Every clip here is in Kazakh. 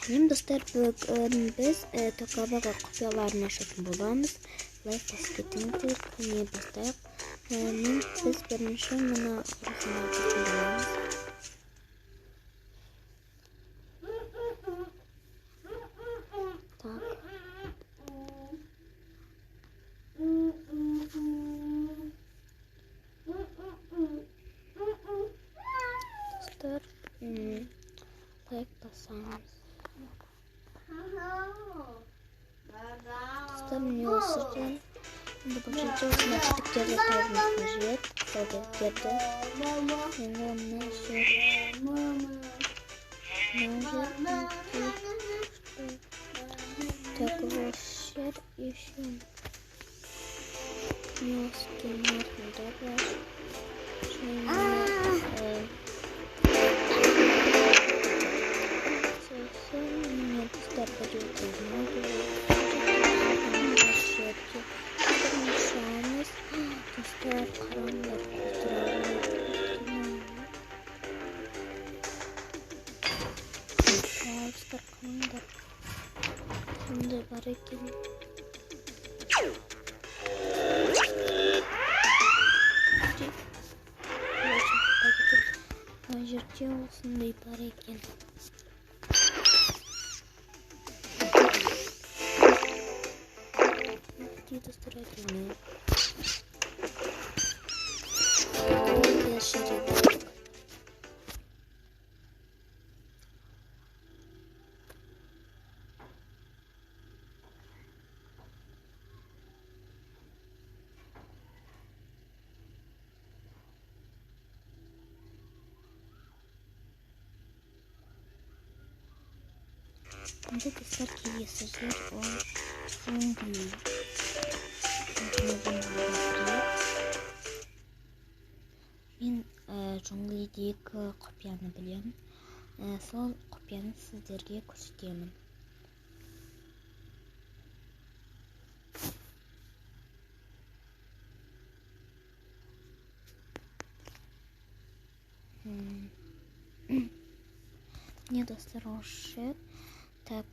Hem dostlar bugün biz tokabaga kopyalarını açатын bolamız. Live basketimidir. Konuya başlayıp biz birinci buna kurusunu açатын bolamız. Tak. Dostlar like basarız. Dostlarım ne olsun? Şimdi başlayacağız. Nakit yerleştirmek mecbur. Tabii yerde. Şimdi ne şey? Tekrar işim. Ne olsun? Nerede var? Şimdi barakin. Ajırcı olsun diye barakin. Dostlar hadi. Yaşayacak. Bunda dostlar ki yaşayacak o son günü. Men jungledagi kopyani bilaman. Sol kopyani sizlarga ko'rsataman. Ne dostlar o'sha tak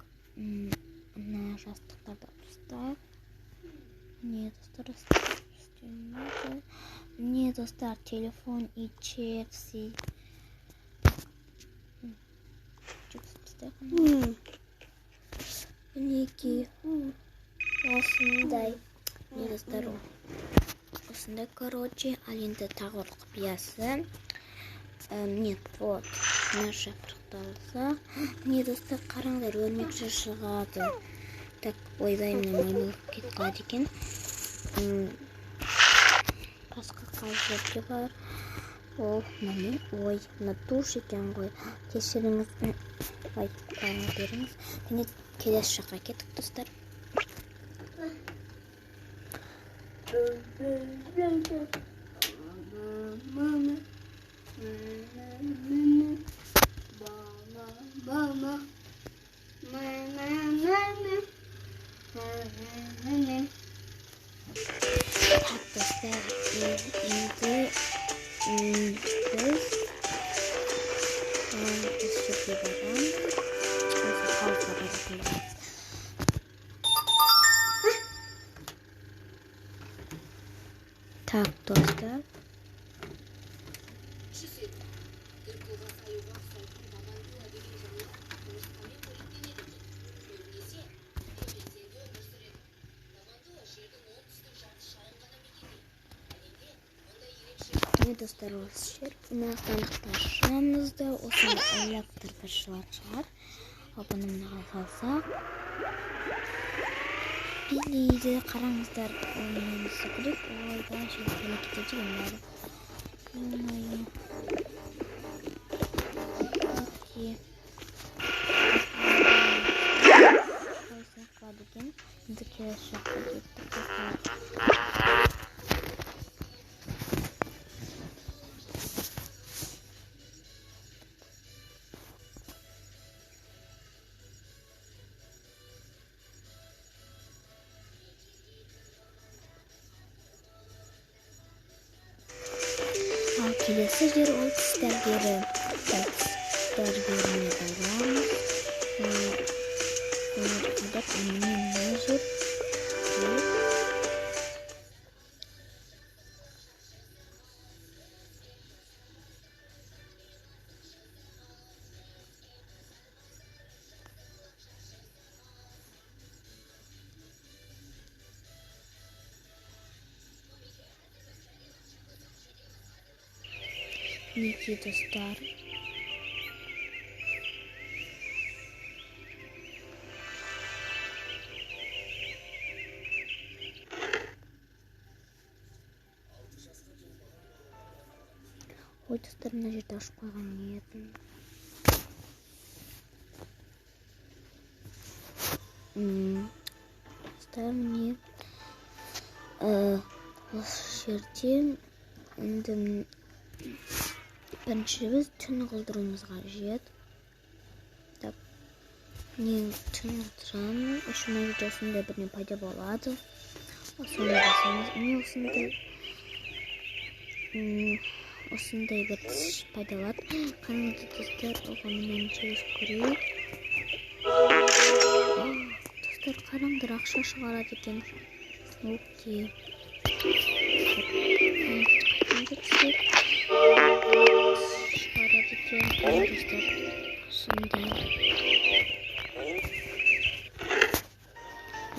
na жастықтарда ұстап. Не достар телефон и чекси. Мінеки осындай. Не достар осындай, короче, алинді тағыр құпиясы. Нет, вот, наша құрықталса. Не достар қараңдар, өрмекші шығады. Так, ойлаймын, маймылық кетқады екен. Басқа қалжерге бар. Ол, міне, ой, мына туш екен ғой. Кешіріңіз, айтқаны беріңіз. Және келесі жаққа кеттік, достар. Dostlar, şimdi biz üstü bakalım. Так, dostlar. Dostlar olsun. Arkadaşlarımızda o zaman elektrikçiler çıkar. Abonumunu alsak. Biliydi karanlıklar oynayın sıkılıp o yüzden şöyle gideceğim onları. Bilmiyorum. Peki. Oysa kadıken dikkat şaka gittik. Келесі жер ол тістер береміз. Мінекей достар. Ой, достар, мына жерде ашып қойған едім. Достар, міне осы жерде енді бірінші біз түн қылдыруымызға қажет. Так, мен түн қылдырамын. Үшіме видеосында біріне пайда болады. Соны жасаймыз. Міне осындай бір пайдалады. Қараңыздар достар, оған мен через көрейік. Достар, қараңдар, ақша шығарады екен. Окей. Шығарады екен. Достар, осындай.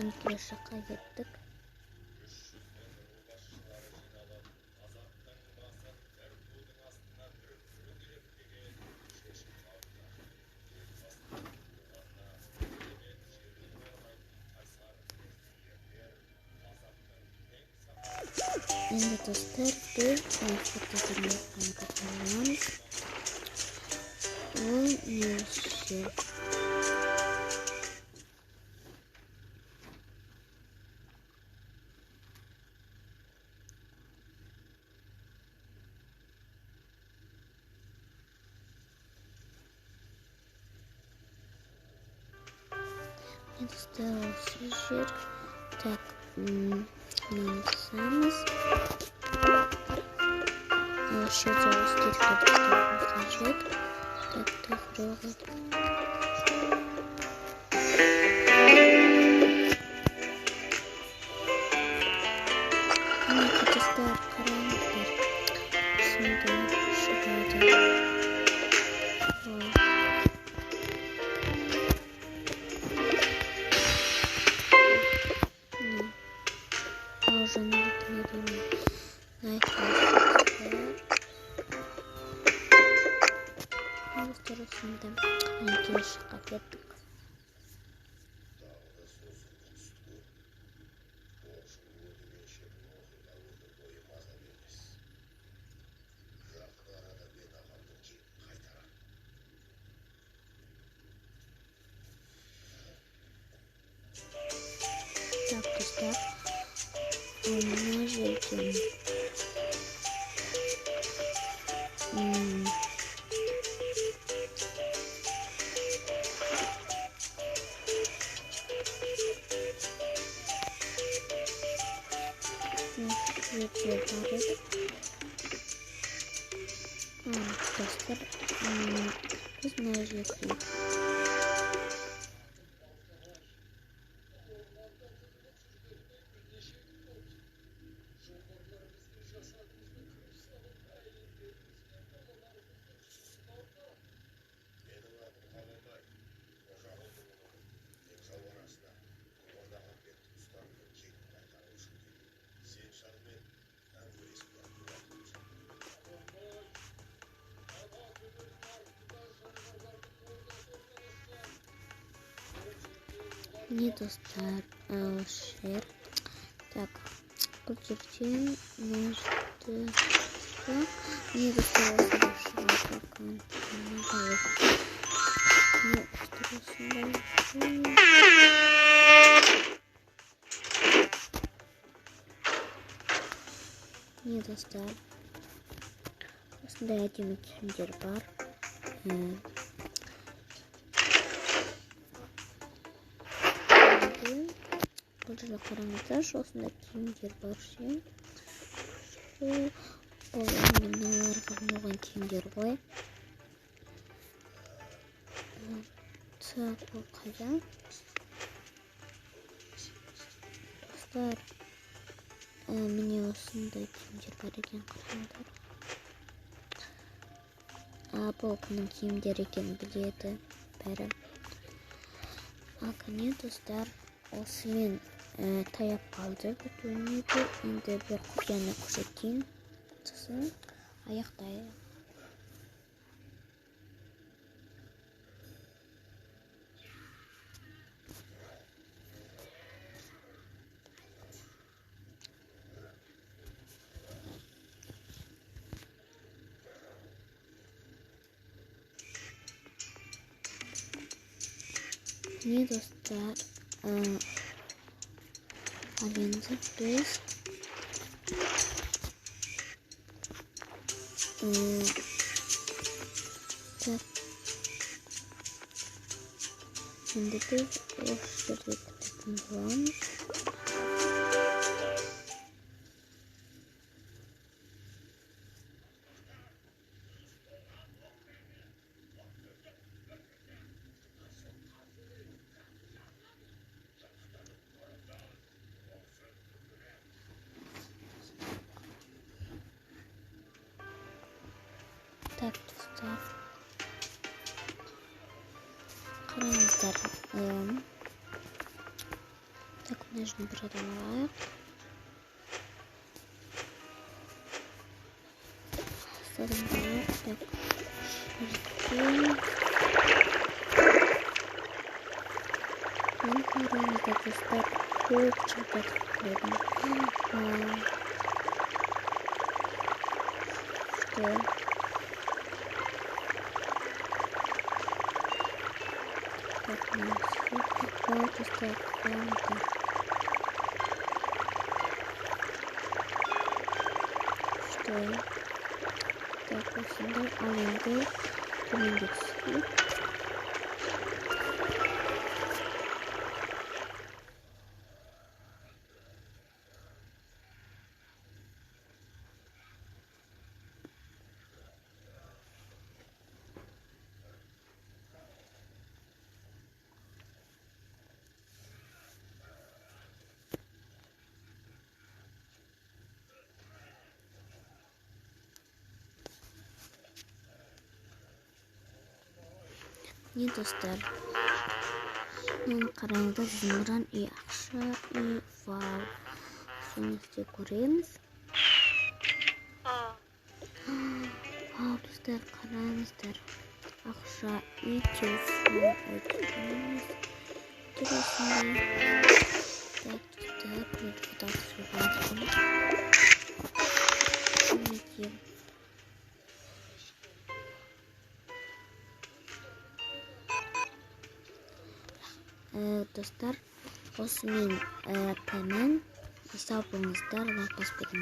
Енді жаққа кеттік. Енді достар, біз фотоны қайталамыз. Ол неше? Достар, осы жер. Так, нанысамыз. Осы жерде осы деректерді қажет. Так, тағырығы. Достар, қараңыздар. Осында шығады. Жаңа тінереймін. Достар, осында. Мінекей жаққа кеттік. Так, достар. Мына жерде достар, біз мына жерде не достар, шер. Так, бұл жерден ножды не достар, осында шығады. Не достар, осындай әдемі киімдер бар. Бұл жерде қараңыздар, осындай киімдер бар. Ол мыналарға арналған киімдер ғой. Так, бұл қайда? Достар, міне осындай киімдер бар екен, қараңдар. Бұл кімнің киімдер екен біледі бәрі. Қане достар, осымен таяп қалды бұл өнерді. Енді бір құпияны көрсетейін. Сосын аяқтайық. Ne dostlar? Alemde biz şimdi biz hoşları yapalım. Так, dostlar. Karamızlar. Так, нужно продавать. Ставим так. Так, достар. Очень подходим. Что? Так, давайте ставим так. Что? Так, вот сюда аленды комендиции. Ne dostlar? Karanlıkta zımıran iyi akşam iyi var. Sonuçta görüyoruz. Dostlar karanlıkta akşam iyi çalışıyor. Durasında. Так, dostlar böyle fotoğraf çekelim. Şimdi dostlar, osmin hemen hesabımızda like basıp